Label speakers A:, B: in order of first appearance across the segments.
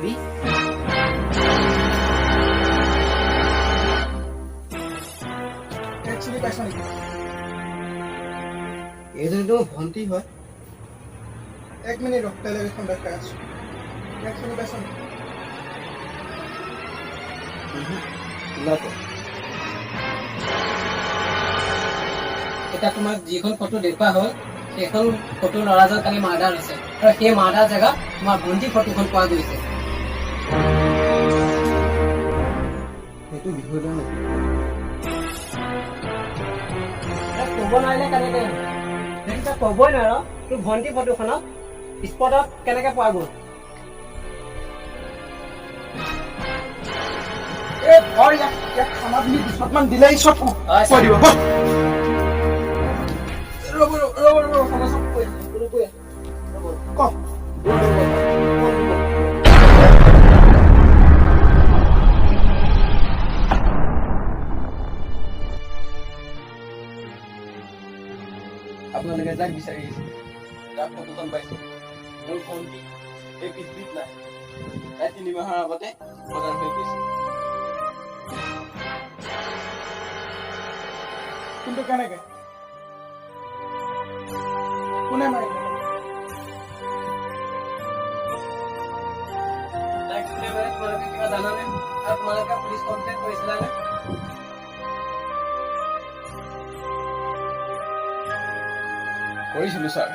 A: যাবি
B: চিনি পাইছ নেকি?
A: এইজনীতো ভণ্টি হয়।
B: 1 মিনিট ৰখ, টেলিভিশ্যন দেখাই আছো। চিনি পাইছ নেকি?
C: এতিয়া তোমাক যিখন ফটো দেখুওৱা হ'ল সেইখন ফটো ল'ৰাজন কালি মাৰ্ডাৰ হৈছে আৰু সেই মাৰ্ডাৰ জেগাত তোমাৰ ভণ্টি ফটোখন পোৱা গৈছে।
A: সেইটো বিষয়টো নেকি?
C: ক'ব নোৱাৰিলে কেনেকে? সেইটো ক'বই নোৱাৰ তোৰ ভণ্টি ফটোখনত স্পটত কেনেকে পোৱা গ'ল?
B: ইয়াক খানা বুলি দুচতমান দিলেই চব কৈ দিব।
A: আপোনালোকে যাক বিচাৰি আহিছে, যাক ফটোখন পাইছে, মোৰ ভণ্টি এই পৃথিৱীত নাই। তাই 3 মাহৰ আগতে বজাৰ হৈ গৈছে।
B: কিন্তু কেনেকে? কোনে মাৰিলে?
C: তাইক কোনে মাৰে তোমালোকে কিবা জানানে? আৰু তোমালোকে পুলিচ কমপ্লেইন কৰিছিলানে?
A: কৰিছিলো ছাৰ,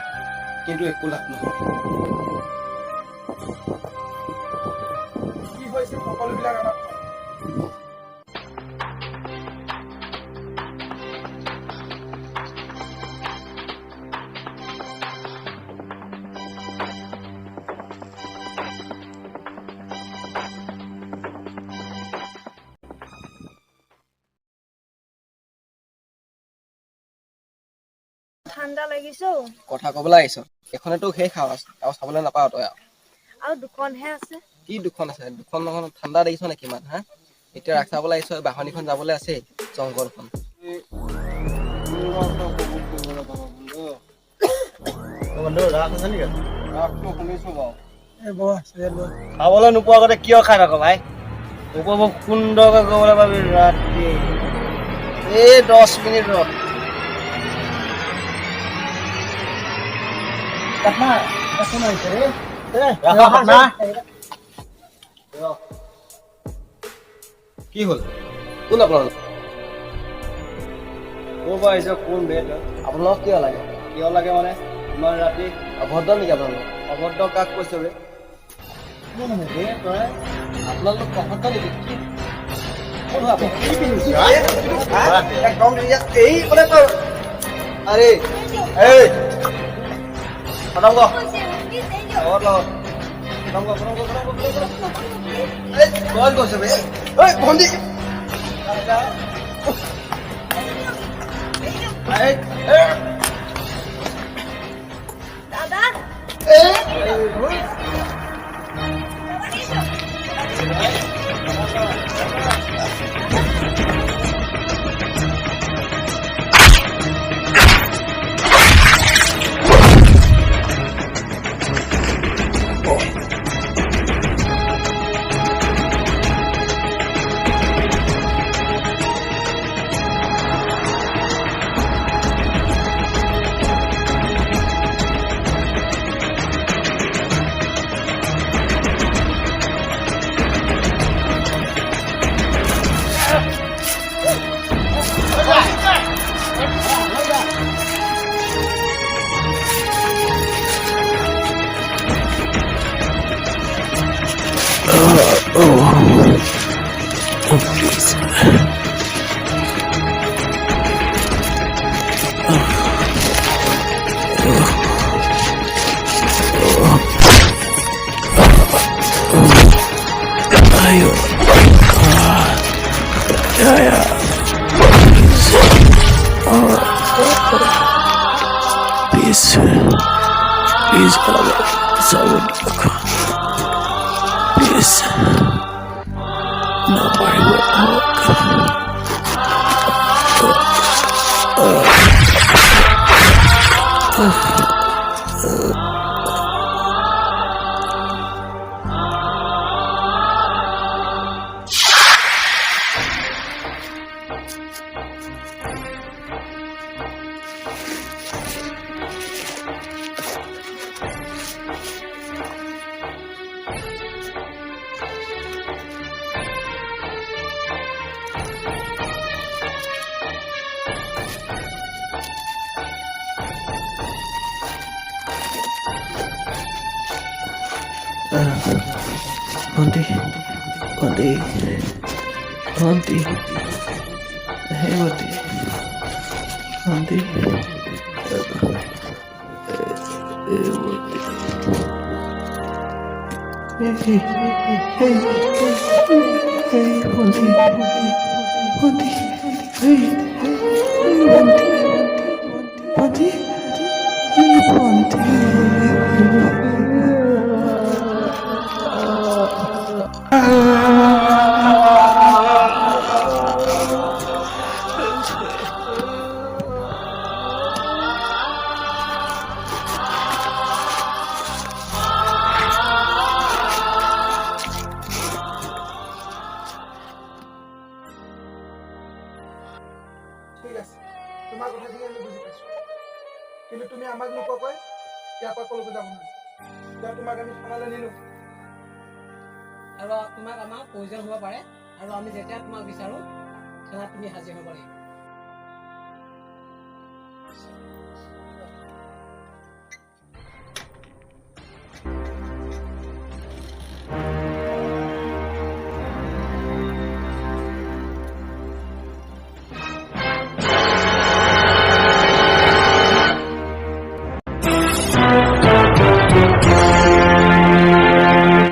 A: কিন্তু একো লাভ নহ'ল।
B: কি হৈছিল সকলোবিলাক আমাক
D: ঠাণ্ডা লাগিছে
A: কথা ক'বলৈ আহিছ, এখনেতো শেষ আৱাজ আৰু চাবলৈ নাপাওঁ তই।
D: আৰু দুখনহে আছে।
A: কি দুখন আছে? দুখন নহয়, ঠাণ্ডা দেখিছ নে কিমান? হা, এতিয়া ৰাস চাবলৈ আহিছ, বাহনিখন যাবলৈ আছেই, জংঘলখন।
E: বন্ধু ৰাস আছে নেকি?
A: ৰাসটো শুনিছো বাৰু।
E: খাবলৈ নোপোৱা আগতে কিয় খাই থাক ভাই? উপভোগ সুন্দৰকৈ কৰিবলৈ পাবি ৰাতি। এই 10 মিনিট ৰ।
A: কি হ'ল? কোন আপোনালোক?
E: ক'ৰ পৰা আহিছ? কোন বে?
A: আপোনালোক কিয় লাগে?
E: কিয় লাগে মানে? ইমান ৰাতি
A: অভদ্ৰ নেকি আপোনালোক?
E: অভদ্ৰ কাক কৈছ বে?
A: আপোনালোক অভদ্ৰ নেকি? কি কোন হয় আপুনি? কি পিন্ধিছে?
E: একদম এই বোলে তই আৰে এই খতম কৰ ক'ত গৈছ বে? ঐ ভণ্টি
D: দাদা
F: Please, please, nobody will talk. ভণ্টি ভণ্টি ভণ্টি হে ভণ্টি ভণ্টি
B: ঠিক আছে তোমাৰ কথাখিনি আমি বুজি পাইছোঁ কিন্তু তুমি আমাক নোকোৱাকৈ ইয়াৰ পৰা কলৈকো যাব নোৱাৰা এতিয়া তোমাক আমি থানালৈ নিলোঁ
C: আৰু তোমাক আমাৰ প্ৰয়োজন হ'ব পাৰে আৰু আমি যেতিয়া তোমাক বিচাৰোঁ থানাত তুমি হাজিৰ হ'ব লাগিব